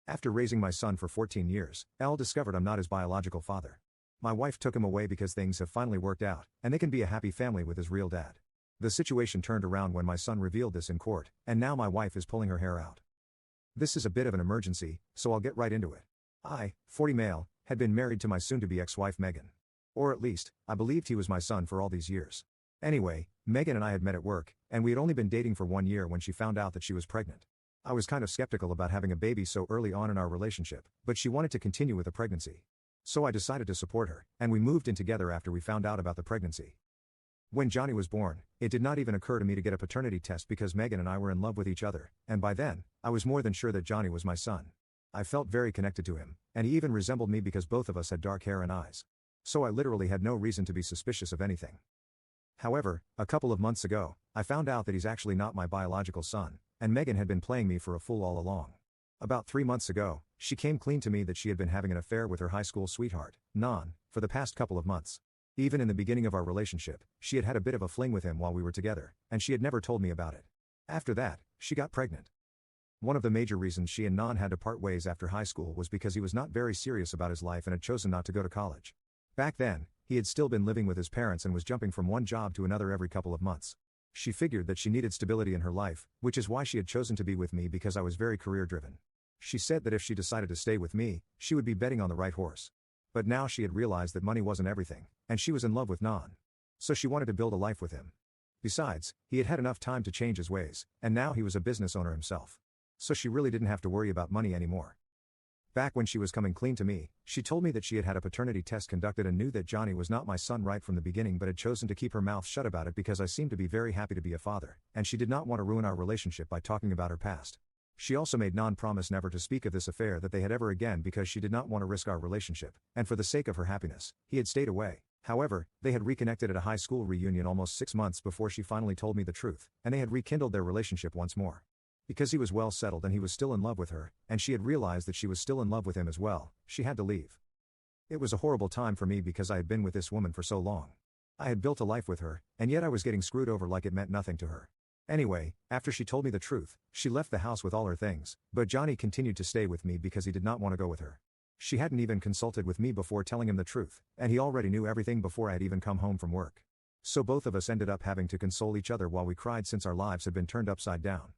After raising my son for 14 years, Elle discovered I'm not his biological father. My wife took him away because things have finally worked out, and they can be a happy family with his real dad. The situation turned around when my son revealed this in court, and now my wife is pulling her hair out. This is a bit of an emergency, so I'll get right into it. I, 40 male, had been married to my soon-to-be ex-wife Megan. Or at least, I believed he was my son for all these years. Anyway, Megan and I had met at work, and we had only been dating for 1 year when she found out that she was pregnant. I was kind of skeptical about having a baby so early on in our relationship, but she wanted to continue with the pregnancy. So I decided to support her, and we moved in together after we found out about the pregnancy. When Johnny was born, it did not even occur to me to get a paternity test because Megan and I were in love with each other, and by then, I was more than sure that Johnny was my son. I felt very connected to him, and he even resembled me because both of us had dark hair and eyes. So I literally had no reason to be suspicious of anything. However, a couple of months ago, I found out that he's actually not my biological son, and Megan had been playing me for a fool all along. About 3 months ago, she came clean to me that she had been having an affair with her high school sweetheart, Nan, for the past couple of months. Even in the beginning of our relationship, she had had a bit of a fling with him while we were together, and she had never told me about it. After that, she got pregnant. One of the major reasons she and Nan had to part ways after high school was because he was not very serious about his life and had chosen not to go to college. Back then, he had still been living with his parents and was jumping from one job to another every couple of months. She figured that she needed stability in her life, which is why she had chosen to be with me because I was very career-driven. She said that if she decided to stay with me, she would be betting on the right horse. But now she had realized that money wasn't everything, and she was in love with Nan. So she wanted to build a life with him. Besides, he had had enough time to change his ways, and now he was a business owner himself. So she really didn't have to worry about money anymore. Back when she was coming clean to me, she told me that she had had a paternity test conducted and knew that Johnny was not my son right from the beginning but had chosen to keep her mouth shut about it because I seemed to be very happy to be a father, and she did not want to ruin our relationship by talking about her past. She also made Nan promise never to speak of this affair that they had ever again because she did not want to risk our relationship, and for the sake of her happiness, he had stayed away. However, they had reconnected at a high school reunion almost 6 months before she finally told me the truth, and they had rekindled their relationship once more. Because he was well settled and he was still in love with her, and she had realized that she was still in love with him as well, she had to leave. It was a horrible time for me because I had been with this woman for so long. I had built a life with her, and yet I was getting screwed over like it meant nothing to her. Anyway, after she told me the truth, she left the house with all her things, but Johnny continued to stay with me because he did not want to go with her. She hadn't even consulted with me before telling him the truth, and he already knew everything before I had even come home from work. So both of us ended up having to console each other while we cried since our lives had been turned upside down.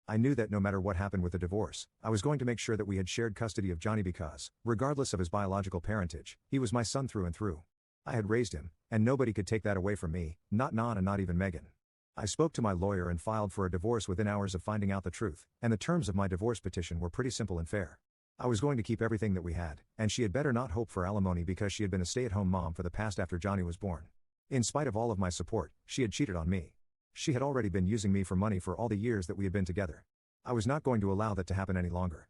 I knew that no matter what happened with the divorce, I was going to make sure that we had shared custody of Johnny because, regardless of his biological parentage, he was my son through and through. I had raised him, and nobody could take that away from me, not Nan and not even Megan. I spoke to my lawyer and filed for a divorce within hours of finding out the truth, and the terms of my divorce petition were pretty simple and fair. I was going to keep everything that we had, and she had better not hope for alimony because she had been a stay-at-home mom for the past after Johnny was born. In spite of all of my support, she had cheated on me. She had already been using me for money for all the years that we had been together. I was not going to allow that to happen any longer.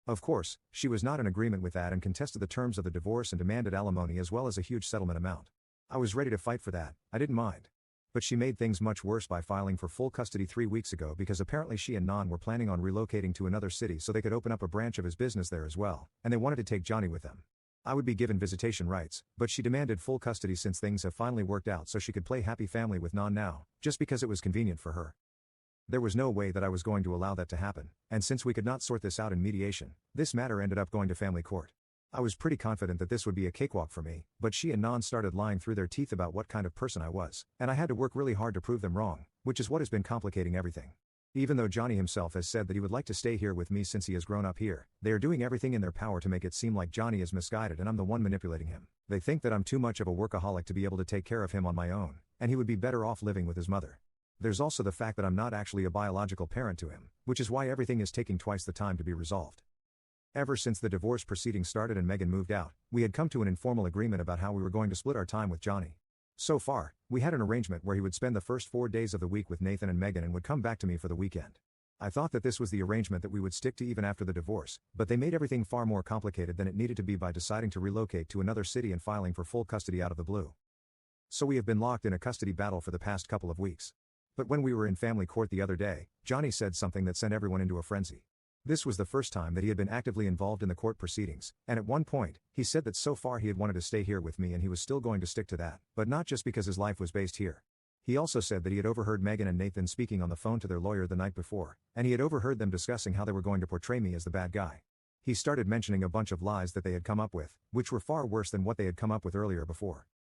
Of course, she was not in agreement with that and contested the terms of the divorce and demanded alimony as well as a huge settlement amount. I was ready to fight for that, I didn't mind. But she made things much worse by filing for full custody 3 weeks ago because apparently she and Nan were planning on relocating to another city so they could open up a branch of his business there as well, and they wanted to take Johnny with them. I would be given visitation rights, but she demanded full custody since things have finally worked out so she could play happy family with Nan now, just because it was convenient for her. There was no way that I was going to allow that to happen, and since we could not sort this out in mediation, this matter ended up going to family court. I was pretty confident that this would be a cakewalk for me, but she and Nan started lying through their teeth about what kind of person I was, and I had to work really hard to prove them wrong, which is what has been complicating everything. Even though Johnny himself has said that he would like to stay here with me since he has grown up here, they are doing everything in their power to make it seem like Johnny is misguided and I'm the one manipulating him. They think that I'm too much of a workaholic to be able to take care of him on my own, and he would be better off living with his mother. There's also the fact that I'm not actually a biological parent to him, which is why everything is taking twice the time to be resolved. Ever since the divorce proceedings started and Megan moved out, we had come to an informal agreement about how we were going to split our time with Johnny. So far, we had an arrangement where he would spend the first 4 days of the week with Nathan and Megan and would come back to me for the weekend. I thought that this was the arrangement that we would stick to even after the divorce, but they made everything far more complicated than it needed to be by deciding to relocate to another city and filing for full custody out of the blue. So we have been locked in a custody battle for the past couple of weeks. But when we were in family court the other day, Johnny said something that sent everyone into a frenzy. This was the first time that he had been actively involved in the court proceedings, and at one point, he said that so far he had wanted to stay here with me and he was still going to stick to that, but not just because his life was based here. He also said that he had overheard Megan and Nathan speaking on the phone to their lawyer the night before, and he had overheard them discussing how they were going to portray me as the bad guy. He started mentioning a bunch of lies that they had come up with, which were far worse than what they had come up with earlier before.